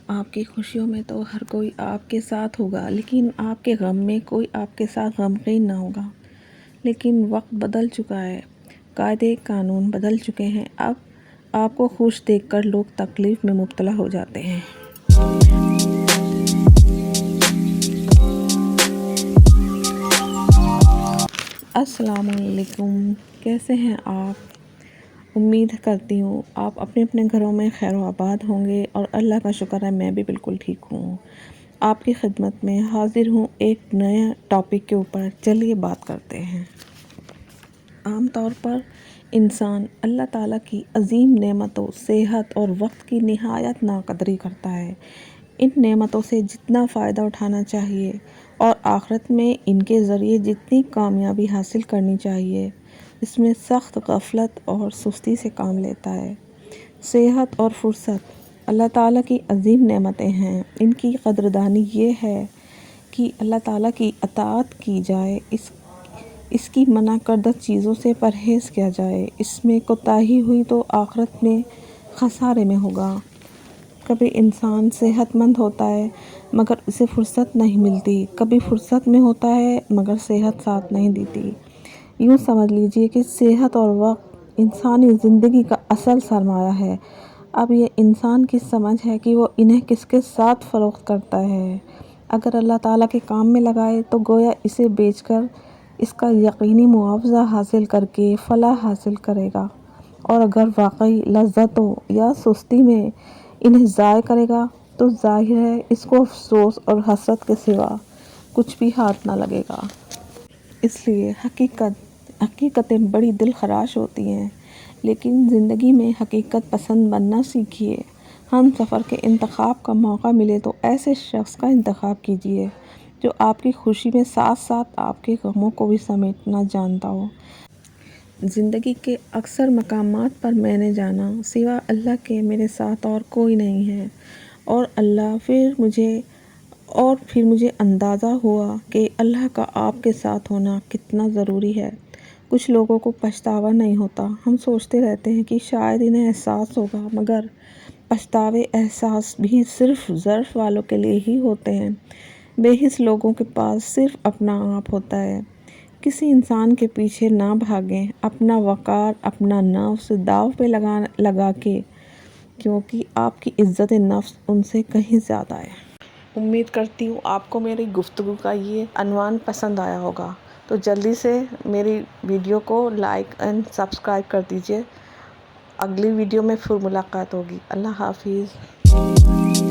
آپ کی خوشیوں میں تو ہر کوئی آپ کے ساتھ ہوگا، لیکن آپ کے غم میں کوئی آپ کے ساتھ غمگین نہ ہوگا۔ لیکن وقت بدل چکا ہے، قاعدے قانون بدل چکے ہیں۔ اب آپ کو خوش دیکھ کر لوگ تکلیف میں مبتلا ہو جاتے ہیں۔ السلام علیکم، کیسے ہیں آپ؟ امید کرتی ہوں آپ اپنے اپنے گھروں میں خیر و آباد ہوں گے، اور اللہ کا شکر ہے میں بھی بالکل ٹھیک ہوں۔ آپ کی خدمت میں حاضر ہوں ایک نیا ٹاپک کے اوپر۔ چلیے بات کرتے ہیں۔ عام طور پر انسان اللہ تعالیٰ کی عظیم نعمتوں، صحت اور وقت کی نہایت ناقدری کرتا ہے۔ ان نعمتوں سے جتنا فائدہ اٹھانا چاہیے اور آخرت میں ان کے ذریعے جتنی کامیابی حاصل کرنی چاہیے، اس میں سخت غفلت اور سستی سے کام لیتا ہے۔ صحت اور فرصت اللہ تعالیٰ کی عظیم نعمتیں ہیں۔ ان کی قدردانی یہ ہے کہ اللہ تعالیٰ کی اطاعت کی جائے، اس کی منع کردہ چیزوں سے پرہیز کیا جائے۔ اس میں کوتاہی ہوئی تو آخرت میں خسارے میں ہوگا۔ کبھی انسان صحت مند ہوتا ہے مگر اسے فرصت نہیں ملتی، کبھی فرصت میں ہوتا ہے مگر صحت ساتھ نہیں دیتی۔ یوں سمجھ لیجئے کہ صحت اور وقت انسانی زندگی کا اصل سرمایہ ہے۔ اب یہ انسان کی سمجھ ہے کہ وہ انہیں کس کے ساتھ فروخت کرتا ہے۔ اگر اللہ تعالیٰ کے کام میں لگائے تو گویا اسے بیچ کر اس کا یقینی معاوضہ حاصل کر کے فلاح حاصل کرے گا، اور اگر واقعی لذتوں یا سستی میں انہیں ضائع کرے گا تو ظاہر ہے اس کو افسوس اور حسرت کے سوا کچھ بھی ہاتھ نہ لگے گا۔ اس لیے حقیقتیں بڑی دل خراش ہوتی ہیں، لیکن زندگی میں حقیقت پسند بننا سیکھیے۔ ہم سفر کے انتخاب کا موقع ملے تو ایسے شخص کا انتخاب کیجیے جو آپ کی خوشی میں ساتھ ساتھ آپ کے غموں کو بھی سمیٹنا جانتا ہو۔ زندگی کے اکثر مقامات پر میں نے جانا سوا اللہ کے میرے ساتھ اور کوئی نہیں ہے، اور پھر مجھے اندازہ ہوا کہ اللہ کا آپ کے ساتھ ہونا کتنا ضروری ہے۔ کچھ لوگوں کو پچھتاوا نہیں ہوتا۔ ہم سوچتے رہتے ہیں کہ شاید انہیں احساس ہوگا، مگر پچھتاوے احساس بھی صرف ظرف والوں کے لیے ہی ہوتے ہیں۔ بے حس لوگوں کے پاس صرف اپنا آپ ہوتا ہے۔ کسی انسان کے پیچھے نہ بھاگیں، اپنا وقار، اپنا نفس داؤ پہ لگا کے، کیونکہ آپ کی عزت نفس ان سے کہیں زیادہ ہے۔ امید کرتی ہوں آپ کو میری گفتگو کا یہ عنوان پسند آیا ہوگا، تو جلدی سے میری ویڈیو کو لائک اینڈ سبسکرائب کر دیجیے۔ اگلی ویڈیو میں پھر ملاقات ہوگی۔ اللہ حافظ۔